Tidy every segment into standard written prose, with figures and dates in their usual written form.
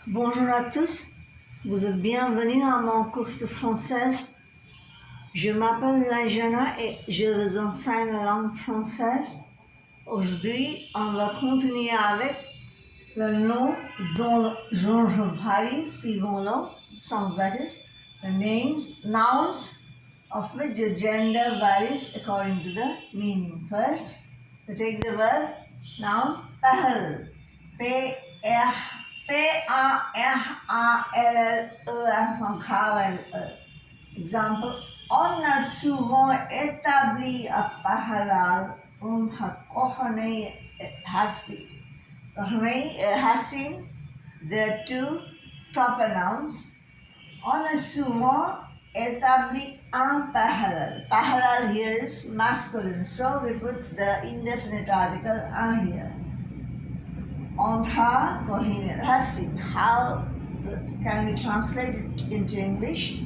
Bonjour à tous, vous êtes bienvenus à mon cours de française. Je m'appelle Nilanjana et je vous enseigne la langue française. Aujourd'hui, on va continuer avec le nom dont le genre varie suivant le sens, that is, the names, nouns of which the gender varies according to the meaning. First, we take the word noun pahal. P-A-R-A-L-L-E accent grave L-E. Exemple, on a souvent établi à Pahalal und Kohane Hassi. Kohane Hassin, there are two proper nouns. On a souvent établi un Pahalal. Pahalal here is masculine, so we put the indefinite article un here. Ontha Kohine Hassin. How can we translate it into English?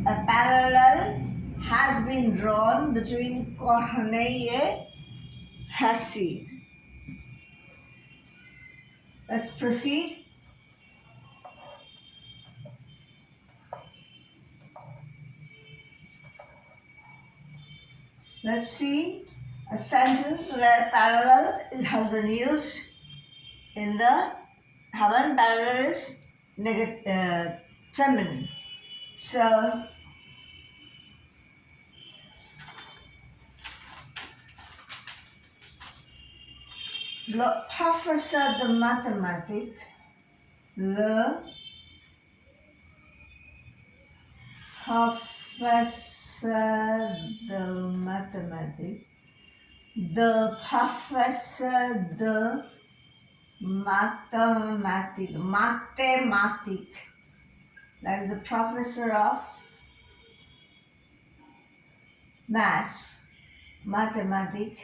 A parallel has been drawn between Kohane Hassin. Let's proceed. Let's see a sentence where parallel has been used in the Havan parallel is feminine. So, le professeur de mathématiques, le professeur de mathématiques, the professor de mathématiques, that is the professor of maths, mathematics.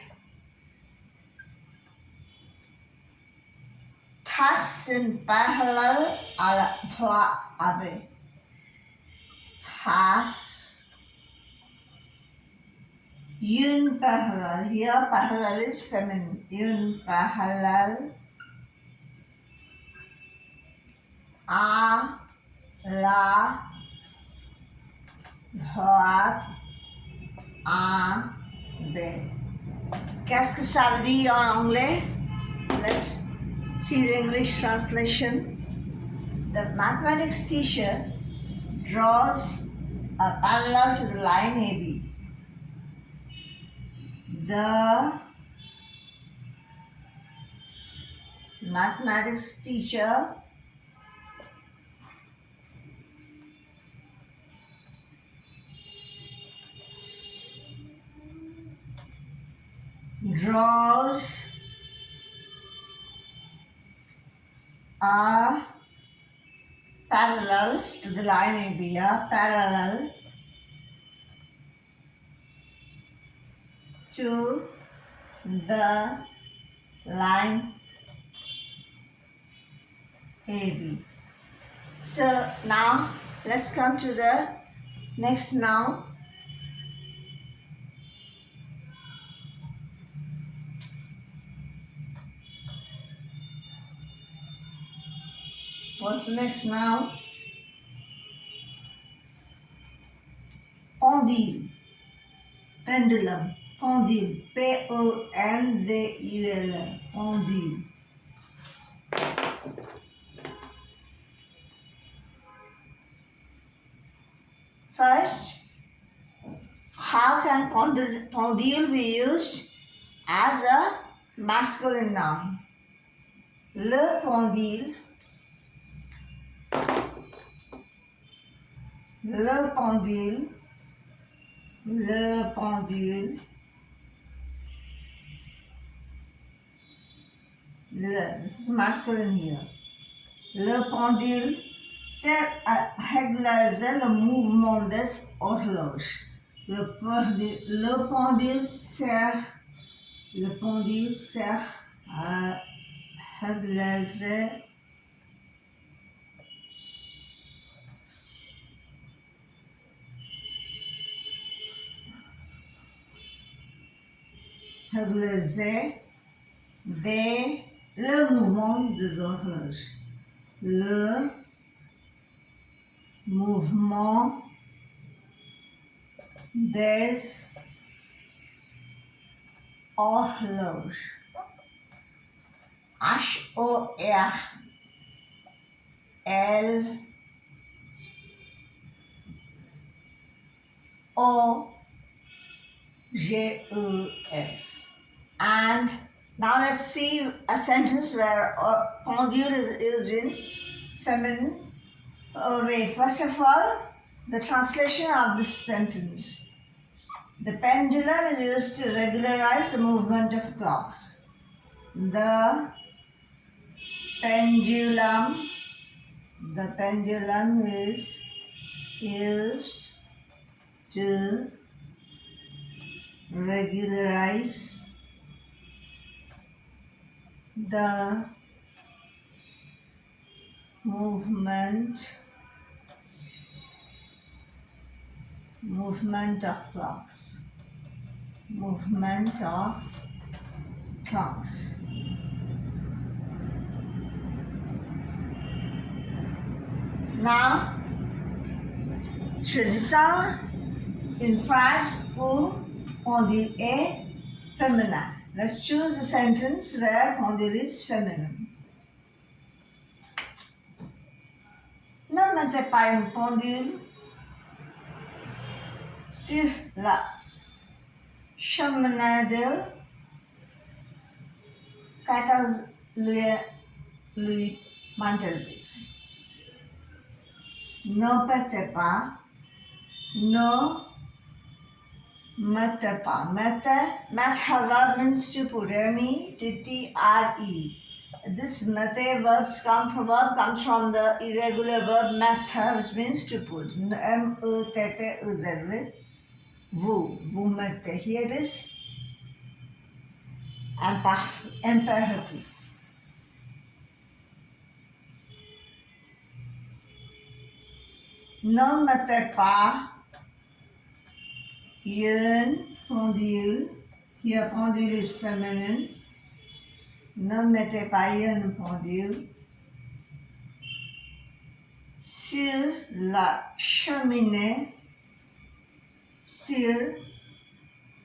Tas in parallel à la trois abe. Tas. Une parallel. Here parallel is feminine. Une parallel à la droite abe. Qu'est-ce que ça veut dire en anglais? Let's see the English translation. The mathematics teacher draws a parallel to the line AB. The mathematics teacher draws a parallel to the line AB, a parallel to the line AB. So now let's come to the next noun. What's the next noun? Pendule, pendulum, pendule, P-O-N-D-U-L-E, pendule. First, how can pendule be used as a masculine noun? Le pendule, le pendule, le pendule, this is masculine here. Le pendule sert à régler le mouvement des horloges. Le pendule sert à régler le mouvement des horloges. le mouvement des horloges. Horloges. And now let's see a sentence where pendule is used in feminine way. First of all, the translation of this sentence. The pendulum is used to regularize the movement of clocks. The pendulum is used to regularize the movement of clocks. Now, choisissons une phrase où pendule est féminin. Let's choose a sentence where pendule is feminine. Ne mettez pas une pendule sur la cheminée de 14 Louis mantelpiece. Ne mettez pas. Mette verb means to put. M-E-T-T-R-E. This mette comes from the irregular verb mette, which means to put. M-E-T-T-E-Z. Vous mettez. Here it is imperative. Ne mettez pas une pendule. Here pendule is feminine. Ne mettez pas une pendule sur la cheminée. Sur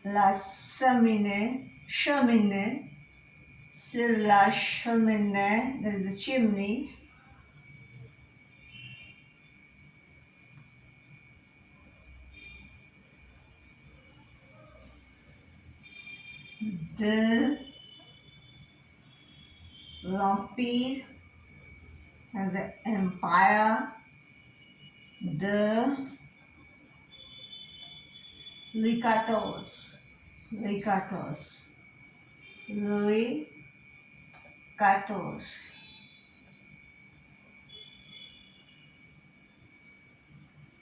la cheminée. Sur la cheminée. That is the chimney. De l'Empire and the Empire, de Louis XIV.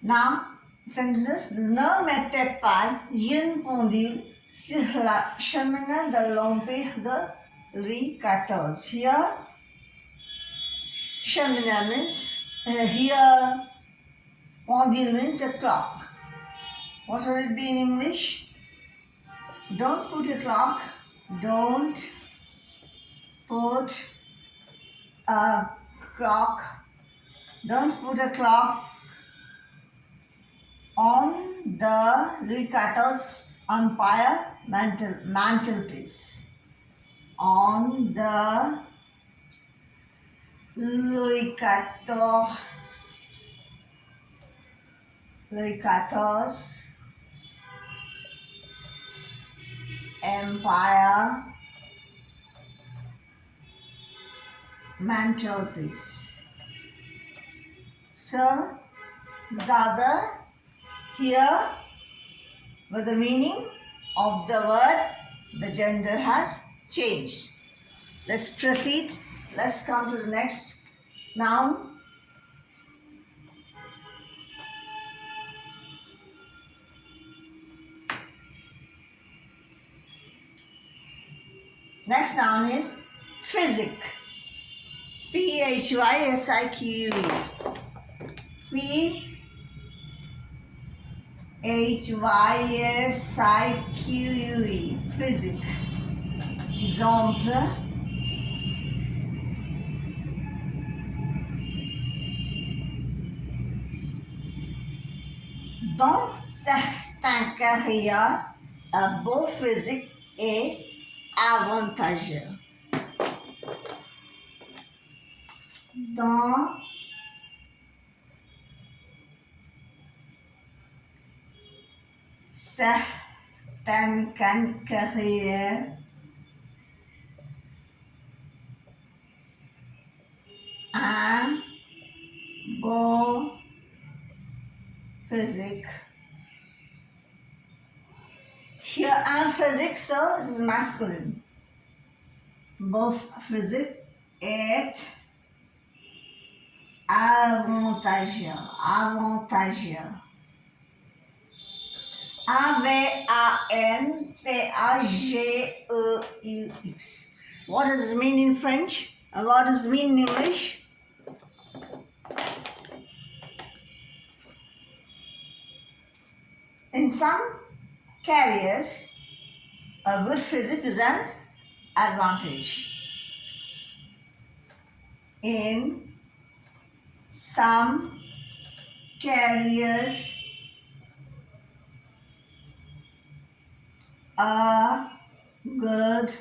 Now, sentences, ne mettez pas une pendule sur la cheminée de l'Empire de Louis XIV. Here, cheminée means, here, pendule means a clock. What will it be in English? Don't put a clock. Don't put a clock. Don't put a clock on the Louis XIV Empire mantelpiece. On the Louis XIV Empire mantelpiece. So, these are here with the meaning of the word, the gender has changed. Let's proceed. Let's come to the next noun. Next noun is physic. P-H-Y-S-I-Q-U-E. P-H-Y-S-I-Q-U-E. Physic. Exemple. Dans certaines carrières, un beau physique est avantageux. Dans certaines carrières, un beau physique. Here, un physique, so is masculine. Beau physique est avantageux. Avantageux. A-V-A-N-T-A-G-E-U-X. What does it mean in French? And what does it mean in English? In some careers, a good physique is an advantage. In some careers, a good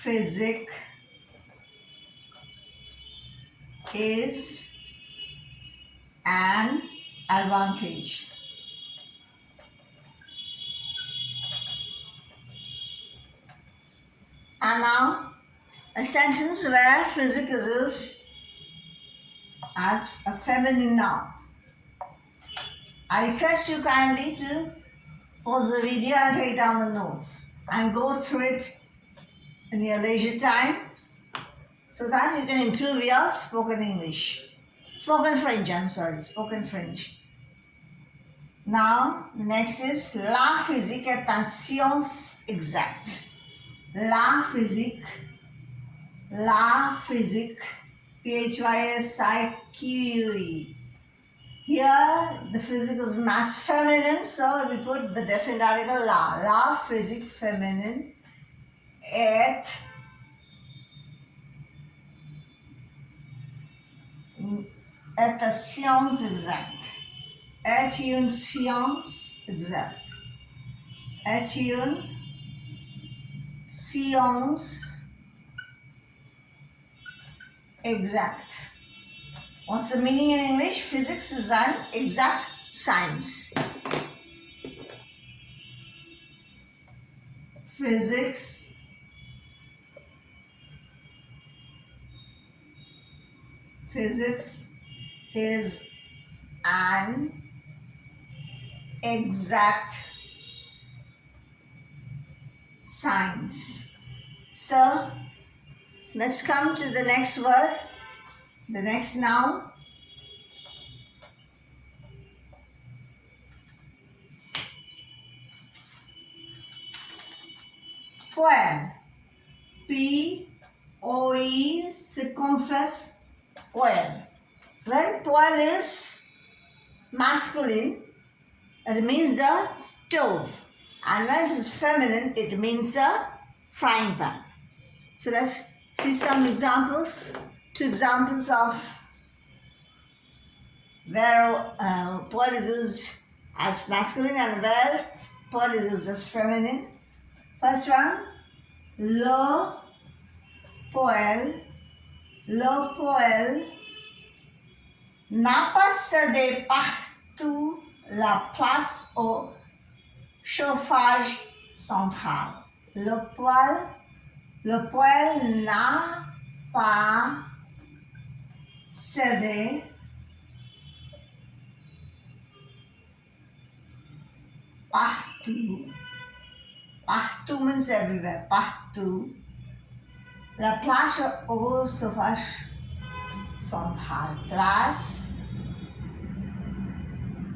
physique is an advantage. And now, a sentence where physique is used as a feminine noun. I request you kindly to pause the video and take down the notes and go through it in your leisure time so that you can improve your spoken English. Spoken French, spoken French. Now, the next is la physique est une science exacte. La physique, P-H-Y-S-I-Q-U-E. Here, the physique is mass feminine, so we put the definite article la. La physique féminine est une science exacte. Est une science exacte. Est une science exact. What's the meaning in English? Physics is an exact science. Physics is an exact science. So, let's come to the next word, the next noun. Poème. P-O-E circumflex poème. When poêle is masculine, it means the stove. And when it is feminine, it means a frying pan. So let's see some examples. Two examples of where poêle is used as masculine and where poêle is used as feminine. First one, le poêle n'a pas cédé partout la place au chauffage central. Le poêle n'a pas cédé partout. Partout means everywhere. Partout. La place au chauffage central. Place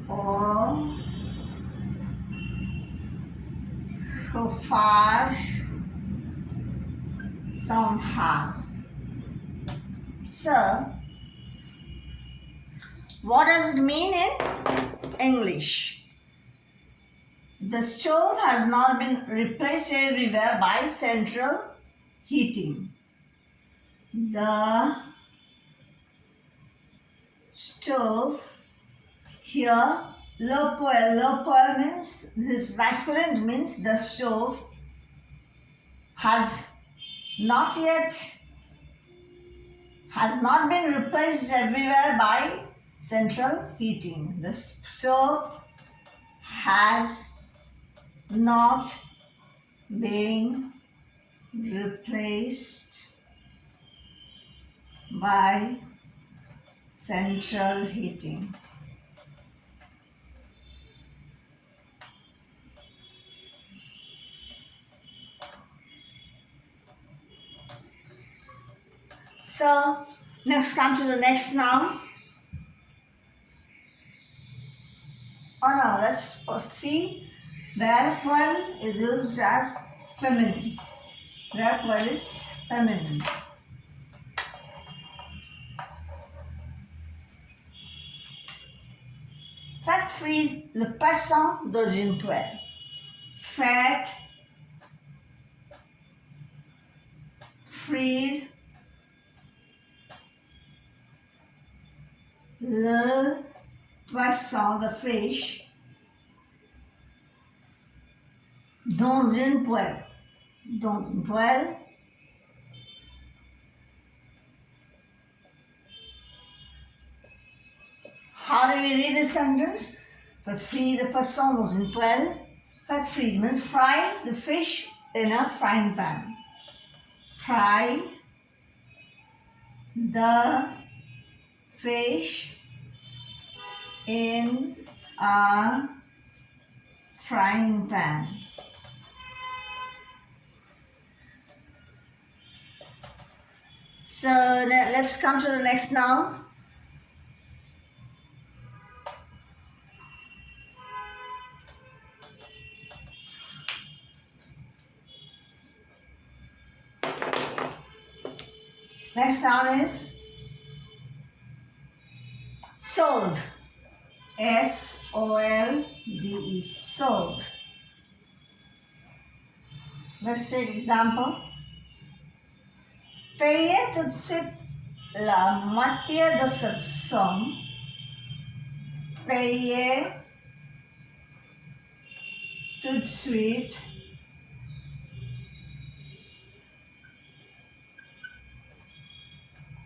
au chauffage central. So, what does it mean in English? The stove has not been replaced everywhere by central heating. The stove here Le poêle means, his masculine means the stove has not been replaced everywhere by central heating. The stove has not been replaced by central heating. So, next come to the next noun. Oh no, let's see where poêle is used as feminine. Where poêle is feminine. Faites frire le poisson dans une poêle. Faites frire le poisson, the fish, dans une poêle. Dans une poêle. How do we read this sentence? Faites frire le poisson dans une poêle. Faites frire means fry the fish in a frying pan. Fry the fish in a frying pan. So let's come to the next noun. Next noun is sold. S-O-L-D-E. Sold. Let's take example. Payez tout de suite la moitié de cette somme. Payez tout de suite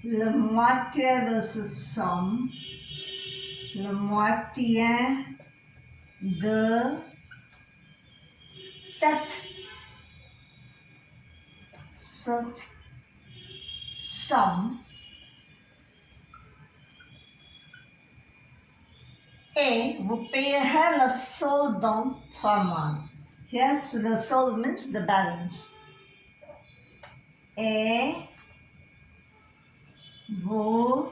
la moitié de cette somme. La moitié de cette somme. Et vous payerez le solde dans 3 mois. Here, so the solde means the balance. Et vous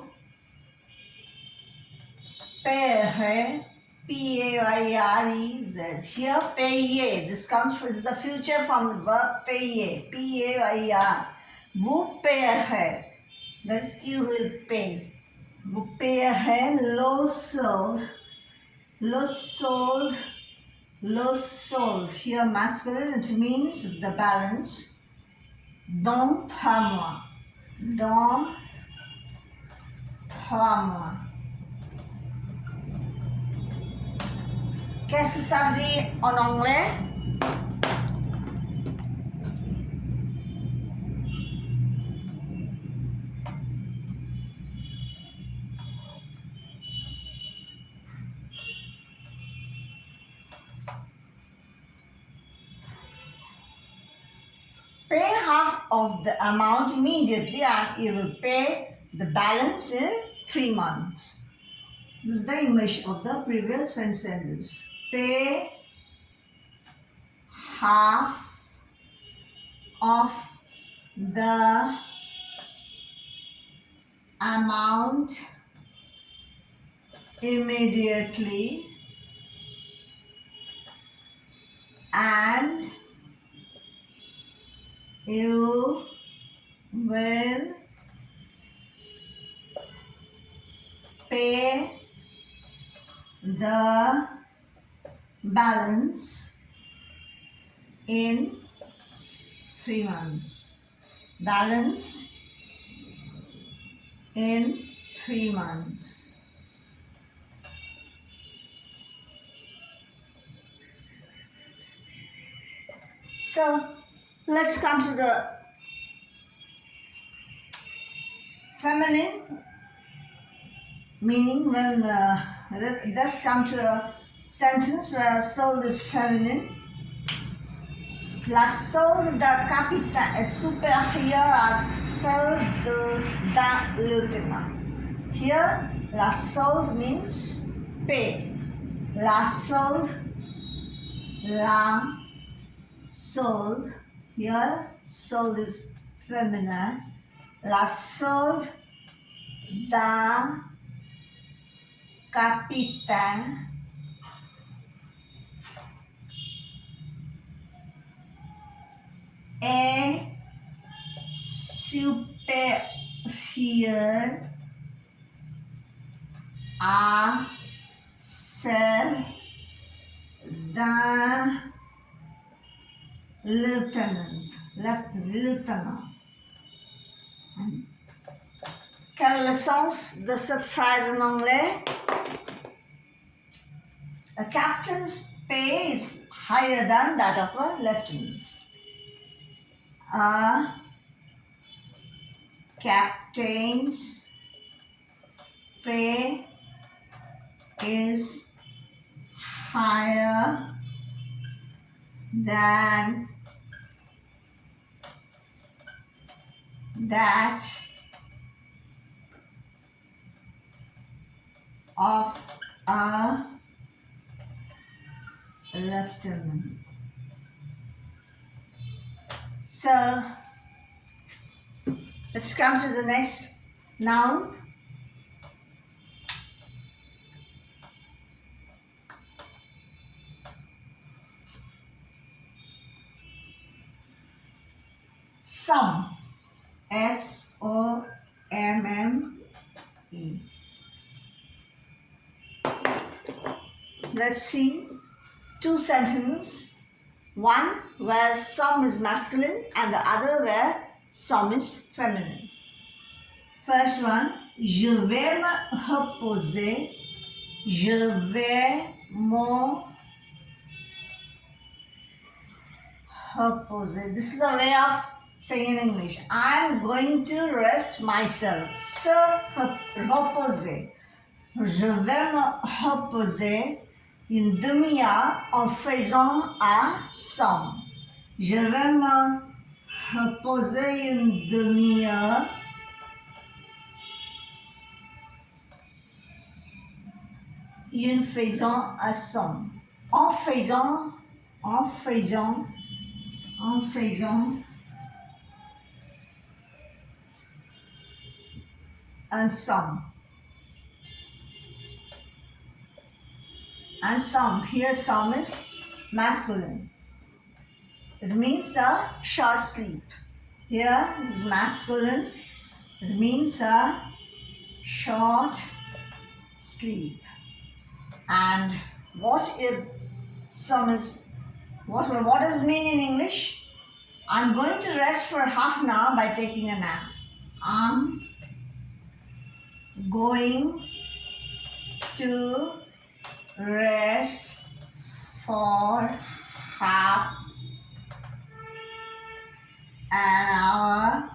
payerez, P-A-Y-R-E-Z. Here, payer. This comes from the future from the verb payer. P-A-Y-R. Vous payerez. That's you will pay. Vous payerez le solde. Le solde. Le solde. Here, masculine, it means the balance. Dans 3 mois. Dans 3 mois. Qu'est-ce que ça veut dire en anglais? Pay half of the amount immediately and you will pay the balance in 3 months. This is the English of the previous French sentence. Pay half of the amount immediately and you will pay the balance in 3 months. Balance in 3 months. So let's come to the feminine meaning when it does come to a sentence where soul is feminine. La solde d'un capitaine est supérieure à celle d'un lieutenant. Here, la solde means pay. La solde, here, solde is feminine. La solde d'un capitaine est supérieur à celle d'un lieutenant. Quel est le sens de cette phrase en anglais? A captain's pay is higher than that of a lieutenant. A captain's pay is higher than that of a lieutenant. So let's come to the next noun. Somme. S-O-M-M-E. Let's see two sentences. One where somme is masculine and the other where somme is feminine. First one, je vais me reposer. Je vais me reposer. This is a way of saying in English. I'm going to rest myself. Se reposer. Je vais me reposer une demi-heure en faisant un somme. Je vais me reposer une demi-heure en faisant un somme. En faisant un somme. And somme, here somme is masculine. It means a short sleep. Here is masculine. It means a short sleep. And what if somme is, what does it mean in English? I'm going to rest for half an hour by taking a nap. I'm going to rest for half an hour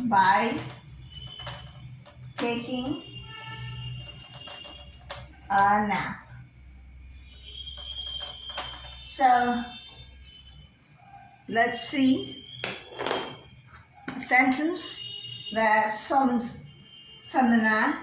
by taking a nap. So let's see a sentence where somme is feminine.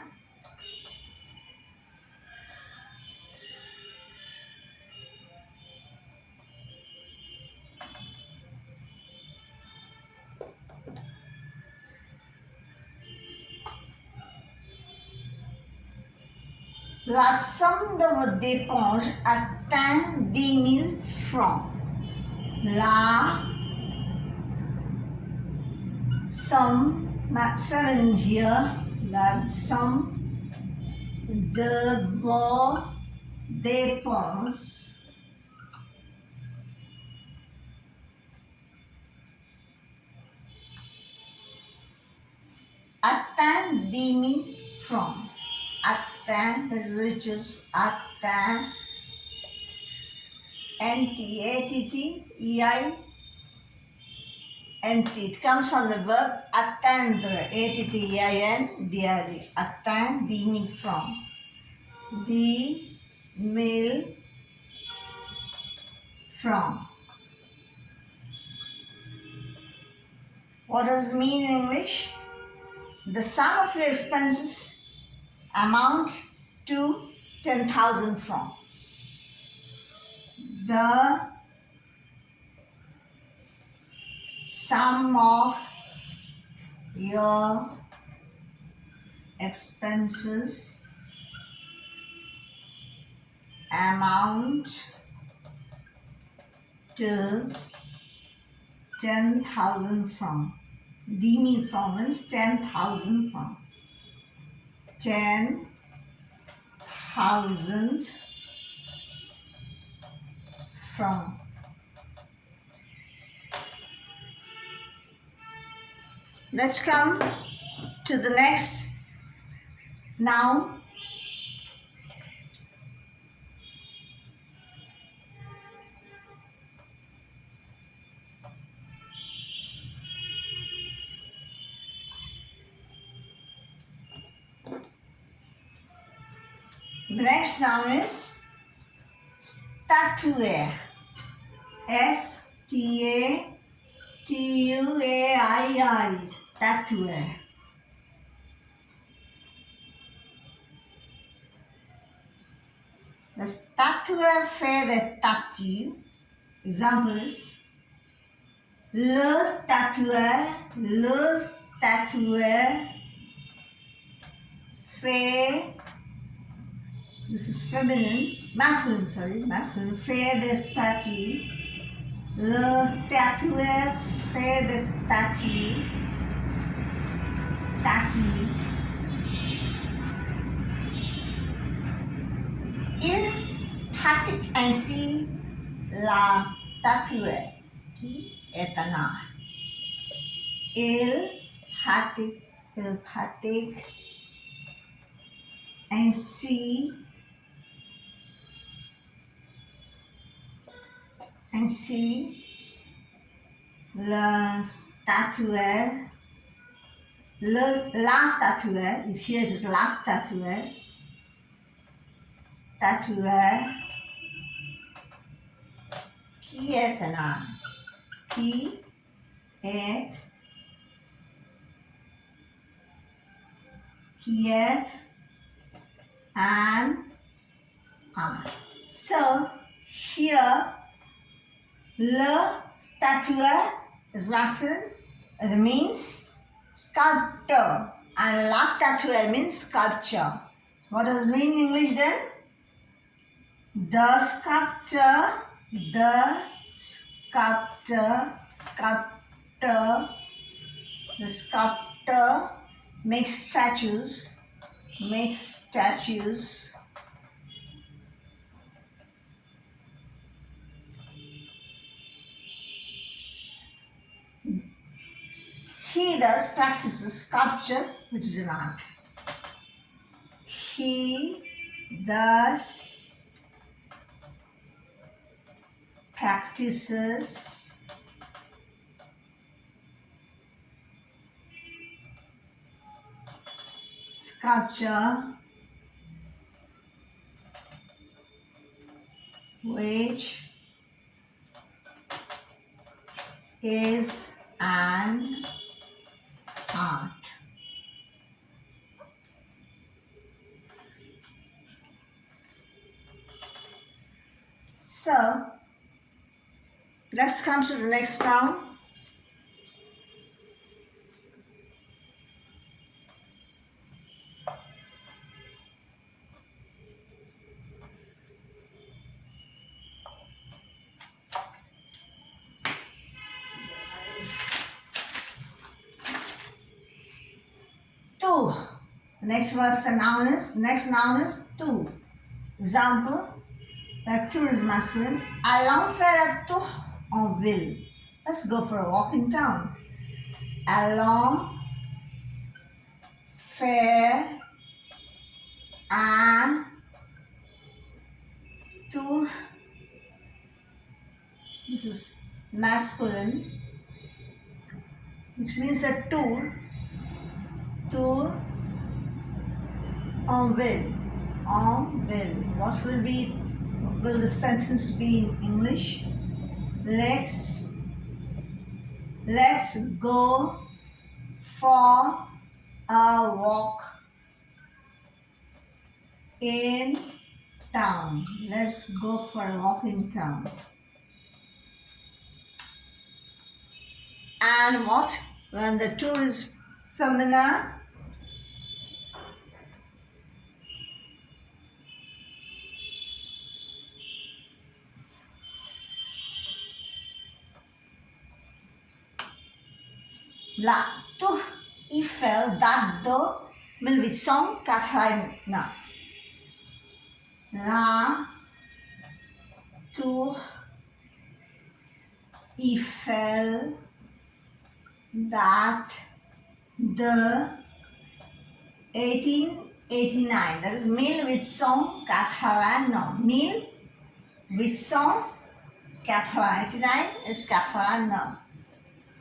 La somme de vos dépenses atteint 10 000 francs. La somme, feminine here, la somme de vos dépenses atteint 10 000 francs. Atteint, which is atteint N-T-A-T-T-E-I-N-T. It comes from the verb attendre. A-T-T-E-I-N-D-R-E. Attendre, D means from. D mill from. What does it mean in English? The sum of your expenses amount to 10,000 francs. The sum of your expenses amount to 10,000 francs. D means francs means 10,000 francs. 10,000 francs. Let's come to the next noun. The next noun is statuaire. S-T-A-T-U-A-I-R-E. Statuaire. The statuaire fait des statues. Example is le statuaire fait, this is masculine, fait des statues. Le statuaire fait des statues. Il pratique ainsi la statuaire qui est un art. Il pratique ainsi la statuaire. La statuaire, here it is la statuaire. Statuaire qui est un art. Qui est an art. So here le statuaire is masculine. It means sculptor, and la statuaire means sculpture. What does it mean in English then? The sculptor makes statues. He thus practices sculpture, which is an art. He thus practices sculpture, which is an art. So let's come to the next noun. Tout. The next noun is tout. Example, like tour is masculine. Allons faire un tour en ville. Let's go for a walk in town. Allons faire un tour This is masculine, which means a tour. Tour en ville. En ville. What will the sentence be in English? Let's go for a walk in town. Let's go for a walk in town. And what? When the tour is feminine, la tour Eiffel date de 1889. La tour Eiffel date de 1889. That is 1889. 1889 is 89.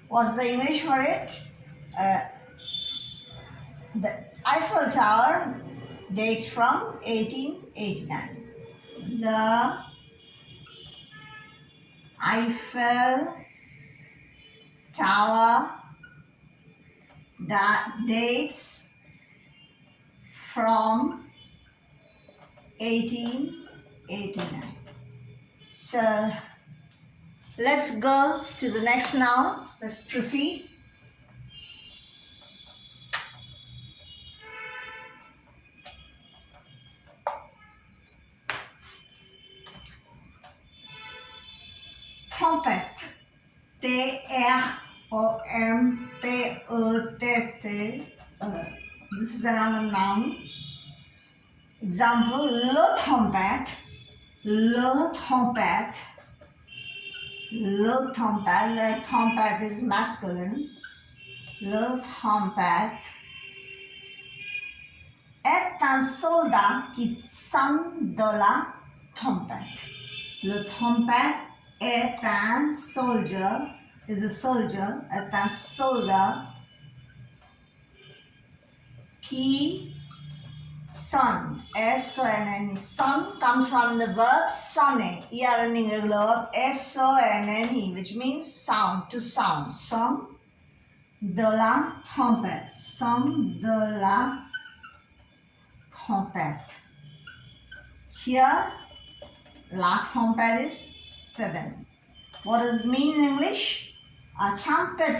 What's the English for it? The Eiffel Tower dates from 1889. The Eiffel Tower dates from 1889. So let's go to the next noun. Let's proceed. Trompette. Trompette. This is another noun. Example, le trompette. Le trompette. Le trompette. Le trompette is masculine. Le trompette est un soldat qui sonne de la trompette. Le trompette est un soldier, est un soldat qui sonne. S-O-N-N-E. Son comes from the verb sonner. E-R-N irregular verb S-O-N-N-E, which means sound, to sound. Son de la trompette. Son de la trompette. Here, la trompette is feminine. What does it mean in English? A trumpet